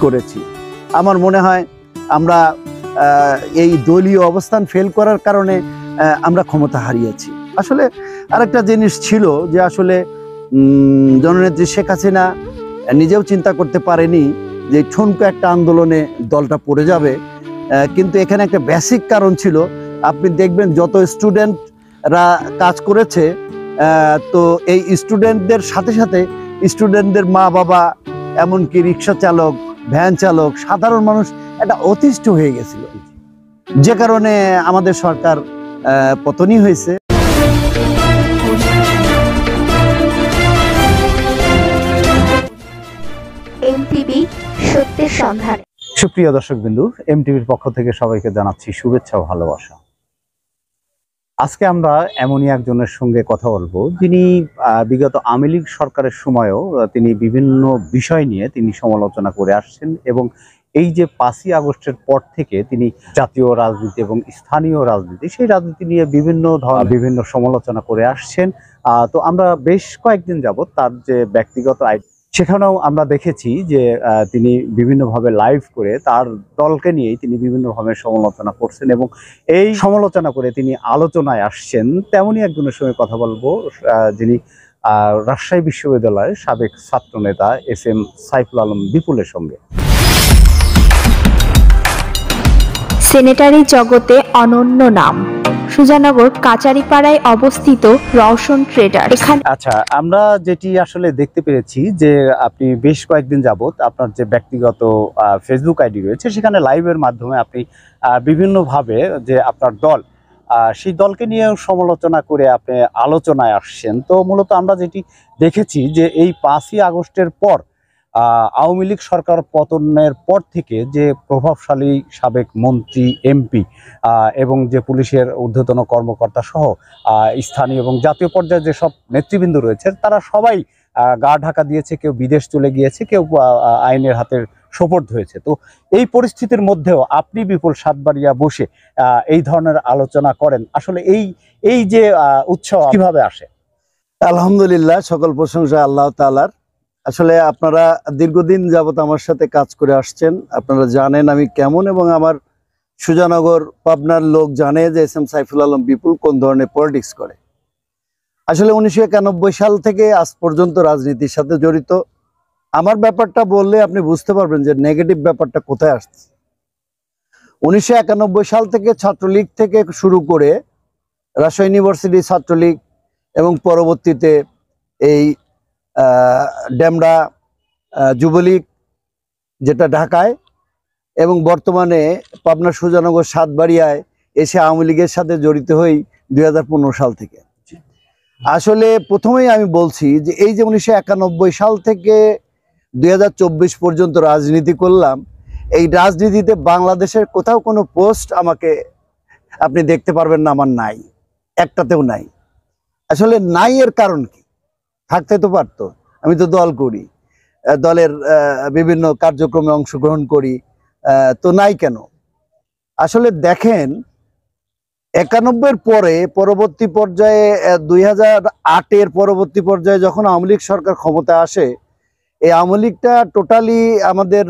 করেছি। আমার মনে হয় আমরা এই দলীয় অবস্থান ফেল করার কারণে আমরা ক্ষমতা হারিয়েছি। আসলে আরেকটা জিনিস ছিল যে আসলে জননেত্রী শেখ হাসিনা নিজেও চিন্তা করতে পারেনি যে ঠুনকো একটা আন্দোলনে দলটা পড়ে যাবে, কিন্তু এখানে একটা বেসিক কারণ ছিল। আপনি দেখবেন যত স্টুডেন্টরা কাজ করেছে, তো এই স্টুডেন্টদের সাথে সাথে স্টুডেন্টদের মা বাবা, এমনকি রিক্সা চালক, ভ্যান চালক, সাধারণ মানুষ একটা অতিষ্ঠ হয়ে গেছিল, যে কারণে আমাদের সরকার পতনই হয়েছে। এমটিভি সত্যের সন্ধানে। সুপ্রিয় দর্শকবৃন্দু, এমটিভির পক্ষ থেকে সবাইকে জানাচ্ছি শুভেচ্ছা ও ভালোবাসা। আজকে আমরা এমনই একজনের সঙ্গে কথা বলবো যিনি বিগত আওয়ামী লীগ সরকারের সময়ও তিনি বিভিন্ন বিষয় নিয়ে তিনি সমালোচনা করে আসছেন, এবং এই যে 5ই আগস্টের পর থেকে তিনি জাতীয় রাজনীতি এবং স্থানীয় রাজনীতি, সেই রাজনীতি নিয়ে বিভিন্ন সমালোচনা করে আসছেন। তো আমরা বেশ কয়েকদিন যাবত তার যে ব্যক্তিগত সেখানেও আমরা দেখেছি যে তিনি বিভিন্নভাবে লাইভ করে তার দলকে নিয়েই তিনি বিভিন্নভাবে সমালোচনা করছেন, এবং এই সমালোচনা করে তিনি আলোচনায় আসছেন। তেমনই একজনের সঙ্গে কথা বলবো যিনি রাজশাহী বিশ্ববিদ্যালয়ের সাবেক ছাত্রনেতা SM সাইফুল আলম বিপুলের সঙ্গে। সেনেটারি জগতে অনন্য নাম, সুজানগর কাচারিপাড়ায় অবস্থিত রওশন ট্রেডার্স। আচ্ছা, আমরা যেটি আসলে দেখতে পেরেছি যে আপনি বেশ কয়েকদিন যাবত আপনার যে ব্যক্তিগত ফেসবুক আইডি রয়েছে, সেখানে লাইভের মাধ্যমে আপনি বিভিন্নভাবে যে আপনার দল, সেই দলকে নিয়েও সমালোচনা করে আপনি আলোচনায় আসছেন। তো মূলত আমরা যেটি দেখেছি যে এই 5ই আগস্টের পর আওয়ামী লীগ সরকার পতনের পর থেকে যে প্রভাবশালী সাবেক মন্ত্রী, এমপি এবং যে পুলিশের ঊর্ধ্বতন কর্মকর্তা সহ স্থানীয় এবং জাতীয় পর্যায়ে যেসব নেতৃবৃন্দ রয়েছে, তারা সবাই গা ঢাকা দিয়েছে, কেউ বিদেশ চলে গিয়েছে, কেউ আইনের হাতের সোপর্দ হয়েছে। তো এই পরিস্থিতির মধ্যেও আপনি বিপুল সাতবাড়িয়া বসে এই ধরনের আলোচনা করেন, আসলে এই যে উৎসাহ কিভাবে আসে? আলহামদুলিল্লাহ, সকল প্রশংসা আল্লাহ তাআলার। আসলে আপনারা দীর্ঘদিন যাবত আমার সাথে কাজ করে আসছেন, আপনারা জানেন আমি কেমন, এবং আমার সুজানগর পাবনার লোক জানে যে SM সাইফুল আলম বিপুল কোন ধরনের পলিটিক্স করে। আসলে 1991 সাল থেকে আজ পর্যন্ত রাজনীতির সাথে জড়িত। আমার ব্যাপারটা বললে আপনি বুঝতে পারবেন যে নেগেটিভ ব্যাপারটা কোথায় আসছে। 1991 সাল থেকে ছাত্রলীগ থেকে শুরু করে রাজশাহী ইউনিভার্সিটি ছাত্রলীগ, এবং পরবর্তীতে এই ডেমরা যুবলীগ যেটা ঢাকায়, এবং বর্তমানে পাবনা সুজানগর সাতবাড়িয়ায় এসে আওয়ামী লীগের সাথে জড়িত হই 2015 সাল থেকে। আসলে প্রথমেই আমি বলছি যে এই যে 1991 সাল থেকে 2024 পর্যন্ত রাজনীতি করলাম, এই রাজনীতিতে বাংলাদেশের কোথাও কোনো পোস্ট আমাকে আপনি দেখতে পারবেন না, আমার নাই, একটাতেও নাই। আসলে নাই এর কারণ কি? থাকতে তো পারতো, আমি তো দল করি, দলের বিভিন্ন কার্যক্রমে অংশগ্রহণ করি, তো নাই কেন? আসলে দেখেন, 91-এর পরে পরবর্তী পর্যায়ে 2008-এর পরবর্তী পর্যায়ে যখন আওয়ামী লীগ সরকার ক্ষমতায় আসে, এই আওয়ামী লীগটা টোটালি আমাদের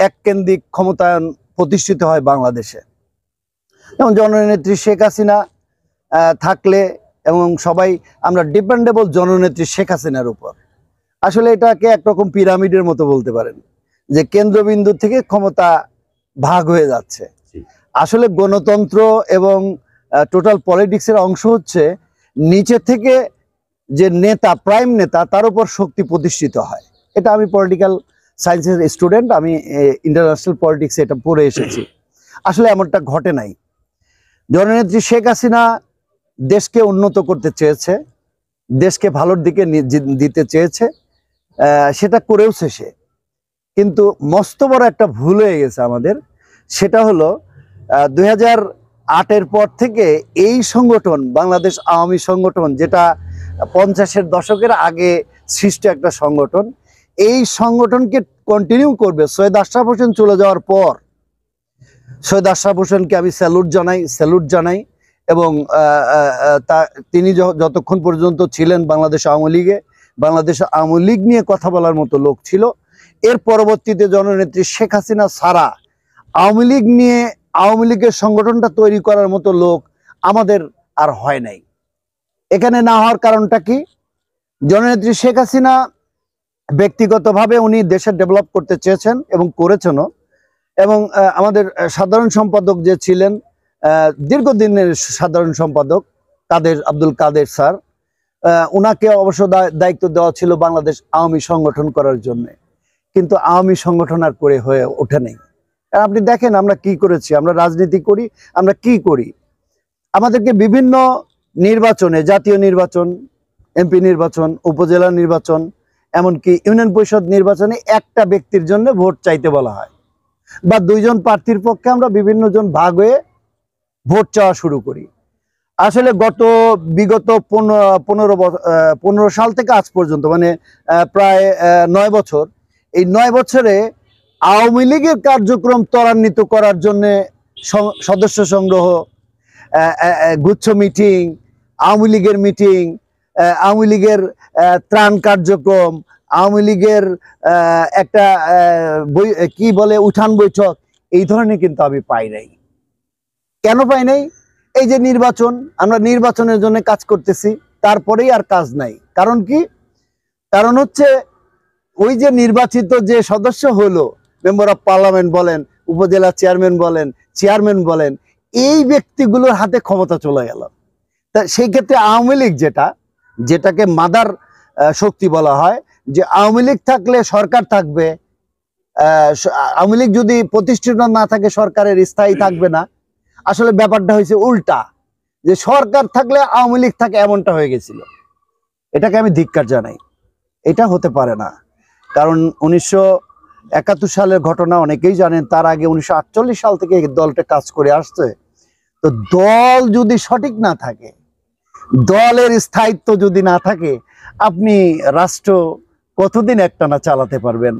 এককেন্দ্রিক ক্ষমতায়ন প্রতিষ্ঠিত হয় বাংলাদেশে। যেমন জননেত্রী শেখ হাসিনা থাকলে, এবং সবাই আমরা ডিপেন্ডেবল জননেত্রী শেখ হাসিনার উপর। আসলে এটাকে একরকম পিরামিডের মতো বলতে পারেন, যে কেন্দ্রবিন্দু থেকে ক্ষমতা ভাগ হয়ে যাচ্ছে। আসলে গণতন্ত্র এবং টোটাল পলিটিক্সের অংশ হচ্ছে নিচে থেকে যে নেতা, প্রাইম নেতা, তার উপর শক্তি প্রতিষ্ঠিত হয়। এটা আমি পলিটিক্যাল সায়েন্সের স্টুডেন্ট, আমি ইন্টারন্যাশনাল পলিটিক্সে এটা পড়ে এসেছি। আসলে এমনটা ঘটে নাই। জননেত্রী শেখ হাসিনা দেশকে উন্নত করতে চেয়েছে, দেশকে ভালোর দিকে দিতে চেয়েছে, সেটা করেওছে সে। কিন্তু মস্ত বড় একটা ভুল হয়ে গেছে আমাদের। সেটা হলো 2008-এর পর থেকে এই সংগঠন, বাংলাদেশ আওয়ামী সংগঠন, যেটা 50-এর দশকের আগে সৃষ্ট একটা সংগঠন, এই সংগঠনকে কন্টিনিউ করবে। সৈয়দ আশরাফ হোসেন চলে যাওয়ার পর সৈয়দ আশরাফ হোসেনকে আমি স্যালুট জানাই, এবং তিনি যতক্ষণ পর্যন্ত ছিলেন বাংলাদেশ আওয়ামী লীগে, বাংলাদেশ আওয়ামী লীগ নিয়ে কথা বলার মতো লোক ছিল। এর পরবর্তীতে জননেত্রী শেখ হাসিনা ছাড়া আওয়ামী লীগ নিয়ে আওয়ামী লীগের সংগঠনটা তৈরি করার মতো লোক আমাদের আর হয় নাই। এখানে না হওয়ার কারণটা কি? জননেত্রী শেখ হাসিনা ব্যক্তিগতভাবে উনি দেশের ডেভেলপ করতে চেয়েছেন এবং করেছেনও। এবং আমাদের সাধারণ সম্পাদক যে ছিলেন, দীর্ঘদিনের সাধারণ সম্পাদক আব্দুল কাদের স্যার, উনাকে অবশ্য দায়িত্ব দেওয়া ছিল বাংলাদেশ আওয়ামী সংগঠন করার জন্য, কিন্তু আওয়ামী সংগঠন আর করে হয়ে ওঠে নেই। আপনি দেখেন আমরা কি করেছি, আমরা রাজনীতি করি, আমরা কি করি। আমাদেরকে বিভিন্ন নির্বাচনে, জাতীয় নির্বাচন, এমপি নির্বাচন, উপজেলা নির্বাচন, এমনকি ইউনিয়ন পরিষদ নির্বাচনে একটা ব্যক্তির জন্য ভোট চাইতে বলা হয়, বা দুইজন প্রার্থীর পক্ষে আমরা বিভিন্ন জন ভাগ হয়ে ভোট চাওয়া শুরু করি। আসলে বিগত 15 সাল থেকে আজ পর্যন্ত, মানে প্রায় 9 বছর, এই 9 বছরে আওয়ামী লীগের কার্যক্রম ত্বরান্বিত করার জন্য সদস্য সংগ্রহ, গুচ্ছ মিটিং, আওয়ামী লীগের মিটিং, আওয়ামী লীগের ত্রাণ কার্যক্রম, আওয়ামী লীগের একটা কি বলে উঠান বৈঠক, এই ধরনের কিন্তু আমি পাই নাই। কেন পাই নাই? এই যে নির্বাচন, আমরা নির্বাচনের জন্য কাজ করতেছি, তারপরেই আর কাজ নাই। কারণ কি? কারণ হচ্ছে ওই যে নির্বাচিত যে সদস্য হলো, মেম্বার অফ পার্লামেন্ট বলেন, উপজেলা চেয়ারম্যান বলেন, এই ব্যক্তিগুলোর হাতে ক্ষমতা চলে গেল। তা সেই ক্ষেত্রে আওয়ামী লীগ যেটাকে মাদার শক্তি বলা হয়, যে আওয়ামী লীগ থাকলে সরকার থাকবে, আওয়ামী লীগ যদি প্রতিষ্ঠিত না থাকে সরকারের স্থায়ী থাকবে না। আসলে ব্যাপারটা হয়েছে উল্টা, যে সরকার থাকলে আওয়ামী লীগ থাকে, এমনটা হয়ে গেছিল। এটাকে আমি ধিক্কার জানাই। এটা হতে পারে না। কারণ 1971 সালের ঘটনা অনেকেই জানেন। তার আগে 1948 সাল থেকে এই দলটা কাজ করে আসছে। তো দল যদি সঠিক না থাকে, দলের স্থায়িত্ব যদি না থাকে, আপনি রাষ্ট্র কতদিন একটানা চালাতে পারবেন?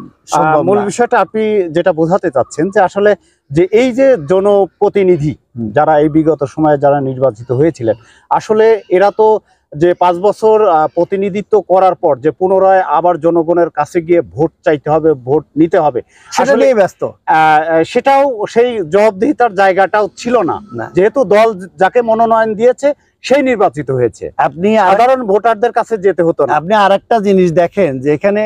মূল বিষয়টা আপনি যেটা বোঝাতে চাচ্ছেন যে আসলে যে এই যে জনপ্রতিনিধি যারা এই বিগত সময়ে যারা নির্বাচিত হয়েছিলেন, আসলে এরা তো যে 5 বছর প্রতিনিধিত্ব করার পর যে পুনরায় আবার জনগণের কাছে গিয়ে ভোট চাইতে হবে, ভোট নিতে হবে, সেটা নিয়ে ব্যস্ত। সেটাও সেই জবাবদিহিতার জায়গাটাও ছিল না, যেহেতু দল যাকে মনোনয়ন দিয়েছে সেই নির্বাচিত হয়েছে। আপনি সাধারণ ভোটারদের কাছে যেতে হতো না। আপনি আরেকটা জিনিস দেখেন, যে এখানে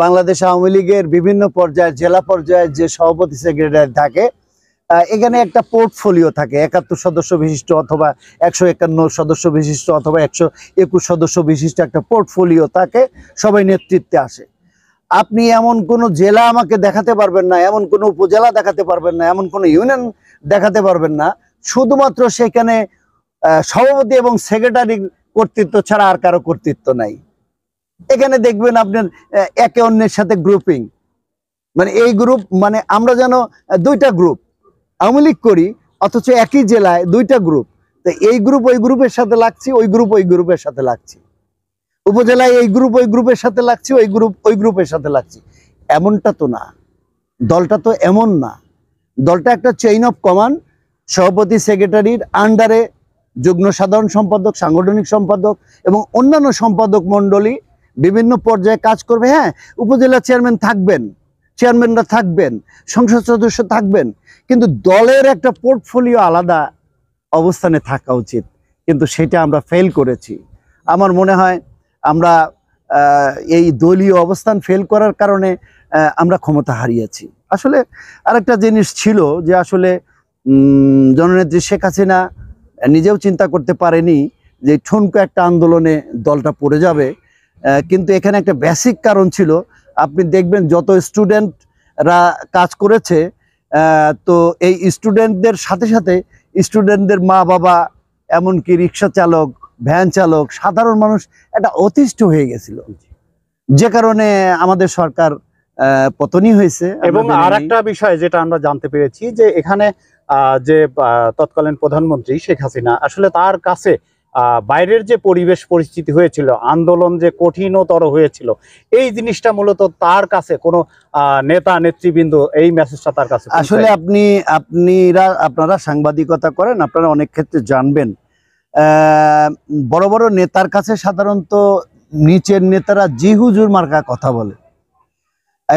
বাংলাদেশ আওয়ামী লীগের বিভিন্ন পর্যায়ে, জেলা পর্যায়ে যে সভাপতি সেক্রেটারি থাকে, এখানে একটা পোর্টফোলিও থাকে, 71 সদস্য বিশিষ্ট অথবা 151 সদস্য বিশিষ্ট অথবা 121 সদস্য বিশিষ্ট একটা পোর্টফোলিও থাকে, সবাই নেতৃত্বে আসে। আপনি এমন কোনো জেলা আমাকে দেখাতে পারবেন না, এমন কোনো উপজেলা দেখাতে পারবেন না, এমন কোনো ইউনিয়ন দেখাতে পারবেন না, শুধুমাত্র সেখানে সভাপতি এবং সেক্রেটারি কর্তৃত্ব ছাড়া আর কারো কর্তৃত্ব নাই। এখানে দেখবেন আপনার একে অন্যের সাথে গ্রুপিং, মানে এই গ্রুপ, মানে আমরা যেন দুইটা গ্রুপ আওয়ামী লীগ করি, অথচ একই জেলায় দুইটা গ্রুপ। তো এই গ্রুপ ওই গ্রুপের সাথে লাগছি, ওই গ্রুপ ওই গ্রুপের সাথে লাগছি, উপজেলায় এই গ্রুপ ওই গ্রুপের সাথে লাগছি, ওই গ্রুপ ওই গ্রুপের সাথে লাগছি। এমনটা তো না, দলটা তো এমন না। দলটা একটা চেইন অফ কমান্ড, সভাপতি সেক্রেটারির আন্ডারে যুগ্ম সাধারণ সম্পাদক, সাংগঠনিক সম্পাদক এবং অন্যান্য সম্পাদক মণ্ডলী বিভিন্ন পর্যায়ে কাজ করবে। হ্যাঁ, উপজেলা চেয়ারম্যান থাকবেন, চেয়ারম্যানরা থাকবেন, সংসদ সদস্য থাকবেন, কিন্তু দলের একটা পোর্টফোলিও আলাদা অবস্থানে থাকা উচিত। কিন্তু সেটা আমরা ফেল করেছি। আমার মনে হয় আমরা এই দলীয় অবস্থান ফেল করার কারণে আমরা ক্ষমতা হারিয়েছি। আসলে আরেকটা জিনিস ছিল যে আসলে জননেত্রী শেখ হাসিনা নিজেও চিন্তা করতে পারেনি যে ঠুনকো একটা আন্দোলনে দলটা পড়ে যাবে। কিন্তু এখানে একটা বেসিক কারণ ছিল। আপনি দেখবেন যত স্টুডেন্টরা কাজ করেছে, তো এই স্টুডেন্টদের সাথে সাথে স্টুডেন্টদের মা বাবা, এমনকি রিক্সা চালক, ভ্যান চালক, সাধারণ মানুষ একটা অতিষ্ঠ হয়ে গেছিল, যে কারণে আমাদের সরকার পতনই হয়েছে। এবং আরেকটা বিষয় যেটা আমরা জানতে পেরেছি যে এখানে যে তৎকালীন প্রধানমন্ত্রী শেখ হাসিনা, আসলে তার কাছে বাইরের যে পরিবেশ পরিস্থিতি হয়েছিল, আন্দোলন যে কঠিনতর হয়েছিল, এই জিনিসটা মূলত তার কাছে কোনো নেতা নেতৃবৃন্দ এই মেসেজটা তার কাছে আসলে আপনারা সাংবাদিকতা করেন, আপনারা অনেক ক্ষেত্রে জানবেন, বড় বড় নেতার কাছে সাধারণত নিচের নেতারা জি হুজুর মার্কা কথা বলে।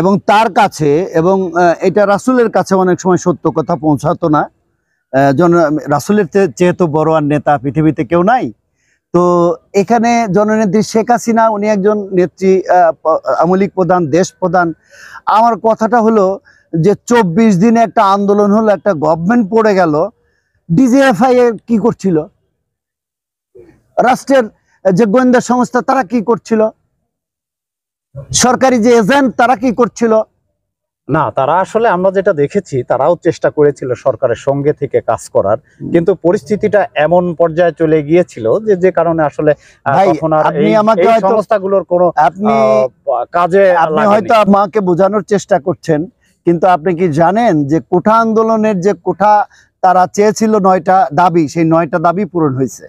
এবং তার কাছে এবং এটা রাসূলের কাছে অনেক সময় সত্য কথা পৌঁছাতো না। রাসূলের চেয়ে তো বড় আর নেতা পৃথিবীতে কেউ নাই। তো এখানে জননেত্রী শেখ হাসিনা, উনি একজন নেত্রী, আমলিক প্রধান, দেশ প্রধান। আমার কথাটা হলো যে 24 দিনে একটা আন্দোলন হলো, একটা গভর্নমেন্ট পড়ে গেল, ডিজিএফআই কি করছিল, রাষ্ট্রের যে গোয়েন্দা সংস্থা তারা কি করছিল, সরকারি যে এজেন্ট তারা কি করছিল? না, তারা আসলে আমরা যেটা দেখেছি তারাও চেষ্টা করেছিল সরকারের সঙ্গে থেকে কাজ করার, কিন্তু পরিস্থিতিটা এমন পর্যায়ে চলে গিয়েছিল যে কারণে আসলে তখন আর এই সংস্থাগুলোর কোনো কাজে আপনি হয়তো আমাকে বোঝানোর চেষ্টা করছেন, কিন্তু আপনি কি জানেন যে কোঠা আন্দোলনের যে কোঠা তারা চেয়েছিল 9টা দাবি, সেই 9টা দাবি পূরণ হয়েছে।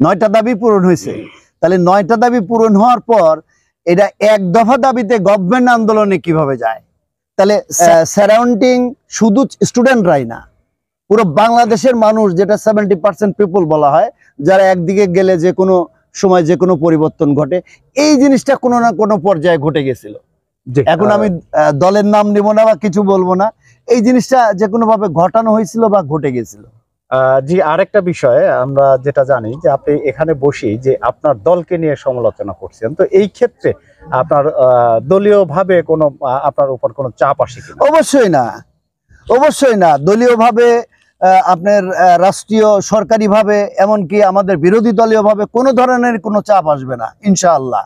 9টা দাবি পূরণ হয়েছে। তাহলে 9টা দাবি পূরণ হওয়ার পর এটা এক দফা দাবিতে গভর্নমেন্ট আন্দোলনে কিভাবে যায়? তাহলে সারাউন্ডিং শুধু স্টুডেন্টরাই না, পুরো বাংলাদেশের মানুষ, যেটা 70% পিপল বলা হয়, যারা একদিকে গেলে যে কোনো সময় যে কোনো পরিবর্তন ঘটে, এই জিনিসটা কোনো না কোনো পর্যায়ে ঘটে গেছিল। এখন আমি দলের নাম নিব না বা কিছু বলবো না, এই জিনিসটা যে কোনো ভাবে ঘটানো হয়েছিল বা ঘটে গেছিল। জি, আরেকটা বিষয় আমরা যেটা জানি যে আপনি এখানে বসেই যে আপনার দলকে নিয়ে সমালোচনা করছেন, তো এই ক্ষেত্রে আপনার দলীয় ভাবে কোনো আপনার উপর কোনো চাপ আসে কিনা? অবশ্যই না, অবশ্যই না। দলীয় ভাবে, আপনার রাষ্ট্রীয় সরকারি ভাবে, এমনকি আমাদের বিরোধী দলীয় ভাবে কোনো ধরনের কোনো চাপ আসবে না ইনশাআল্লাহ।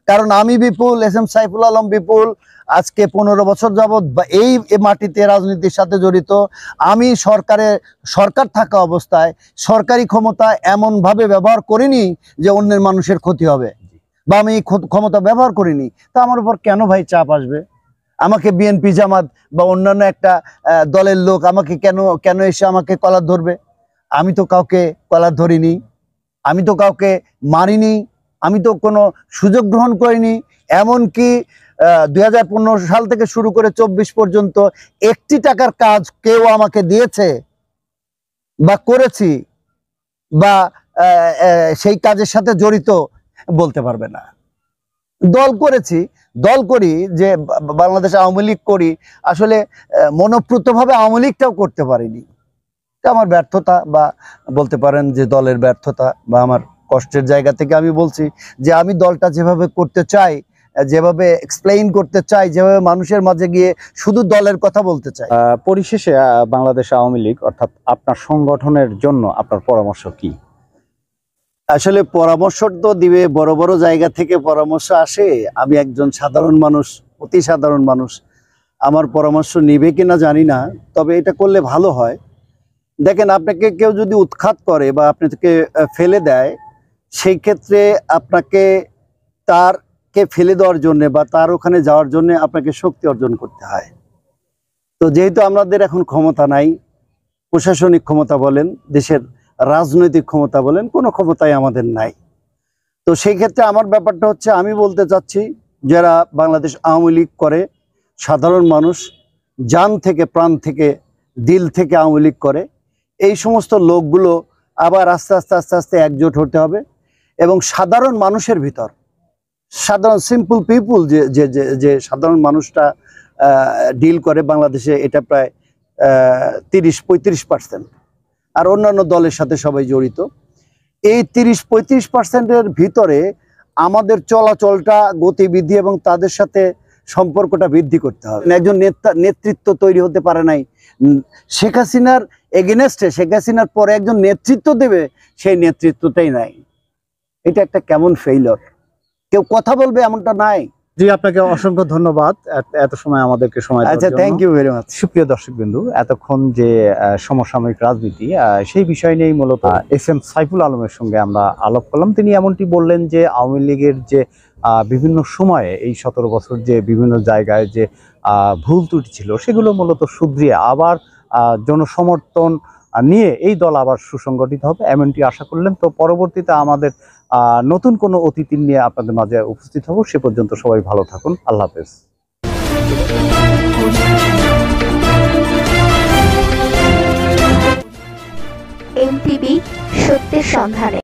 কারণ আমি বিপুল, এস.এম. সাইফুল আলম বিপুল আজকে 15 বছর যাবৎ এই মাটিতে রাজনীতির সাথে জড়িত। আমি সরকার থাকা অবস্থায় সরকারি ক্ষমতা এমন ভাবে ব্যবহার করিনি যে অন্যের মানুষের ক্ষতি হবে, বা আমি ক্ষমতা ব্যবহার করিনি। তা আমার উপর কেন ভাই চাপ আসবে? আমাকে বিএনপি, জামাত বা অন্যান্য একটা দলের লোক আমাকে কেন এসে আমাকে কলার ধরবে? আমি তো কাউকে কলার ধরিনি, আমি তো কাউকে মারিনি, আমি তো কোনো সুযোগ গ্রহণ করিনি। এমনকি 2015 সাল থেকে শুরু করে 24 পর্যন্ত 1টি টাকার কাজ কেউ আমাকে দিয়েছে বা করেছি বা সেই কাজের সাথে জড়িত বলতে পারবে না। দল করেছি, দল করি, যে বাংলাদেশ আওয়ামী লীগ করি, আসলে মনোপ্রুতভাবে আওয়ামী লীগটাও করতে পারিনি। এটা আমার ব্যর্থতা, বা বলতে পারেন যে দলের ব্যর্থতা, বা আমার কষ্টের জায়গা থেকে আমি বলছি যে আমি দলটা যেভাবে করতে চাই, যেভাবে এক্সপ্লেইন করতে চাই, যেভাবে মানুষের মাঝে গিয়ে শুধু দলের কথা বলতে চাই। পরিশেষে বাংলাদেশ আওয়ামী লীগ অর্থাৎ আপনার সংগঠনের জন্য আপনার পরামর্শ কি? আসলে পরামর্শ তো দিবে, বড় বড় জায়গা থেকে পরামর্শ আসে। আমি একজন সাধারণ মানুষ, অতি সাধারণ মানুষ, আমার পরামর্শ নিবে কিনা জানি না, তবে এটা করলে ভালো হয়। দেখেন, আপনাকে কেউ যদি উৎখাত করে বা আপনাকে ফেলে দেয়, সেই ক্ষেত্রে আপনাকে তারকে ফেলে দেওয়ার জন্য বা তার ওখানে যাওয়ার জন্য আপনাকে শক্তি অর্জন করতে হয়। তো যেহেতু আমাদের এখন ক্ষমতা নাই, প্রশাসনিক ক্ষমতা বলেন, দেশের রাজনৈতিক ক্ষমতা বলেন, কোনো ক্ষমতাই আমাদের নাই। তো সেই ক্ষেত্রে আমার ব্যাপারটা হচ্ছে, আমি বলতে চাচ্ছি যারা বাংলাদেশ আওয়ামী লীগ করে, সাধারণ মানুষ জান থেকে, প্রাণ থেকে, দিল থেকে আওয়ামী লীগ করে, এই সমস্ত লোকগুলো আবার আস্তে আস্তে আস্তে আস্তে একজোট হতে হবে। এবং সাধারণ মানুষের ভিতর, সাধারণ সিম্পল পিপুল, যে সাধারণ মানুষটা ডিল করে বাংলাদেশে, এটা প্রায় 30-35%, আর অন্যান্য দলের সাথে সবাই জড়িত। এই 30-35%-এর ভিতরে আমাদের চলাচলটা, গতিবিধি এবং তাদের সাথে সম্পর্কটা বৃদ্ধি করতে হবে। একজন নেতৃত্ব তৈরি হতে পারে নাই। শেখ হাসিনার এগেনস্টে, শেখ হাসিনার পরে একজন নেতৃত্ব দেবে, সেই নেতৃত্বটাই নাই। এটা একটা কেমন ফেইলিওর, কেউ কথা বলবে এমনটা নাই। জি, আপনাকে অসংখ্য ধন্যবাদ এত সময় আমাদেরকে সময় দেওয়ার জন্য। Thank you very much. সুপ্রিয় দর্শকবৃন্দু, এতক্ষণ যে সমসাময়িক রাজনীতি, সেই বিষয় নিয়েই মূলত এস.এম. সাইফুল আলমের সঙ্গে আমরা আলাপ করলাম। তিনি এমনটি বললেন যে আওয়ামী লীগের যে বিভিন্ন সময়ে এই 17 বছর যে বিভিন্ন জায়গায় যে ভুল ত্রুটি ছিল, সেগুলো মূলত শুধরিয়ে আবার জনসমর্থন নিয়ে এই দল আবার সুসংগঠিত হবে, এমনটি আশা করলেন। তো পরবর্তীতে আমাদের নতুন কোনো অতিথি নিয়ে আপনাদের মাঝে উপস্থিত হব। সে পর্যন্ত সবাই ভালো থাকুন। আল্লাহ হাফেজ। এমপিবি সত্যের সন্ধানে।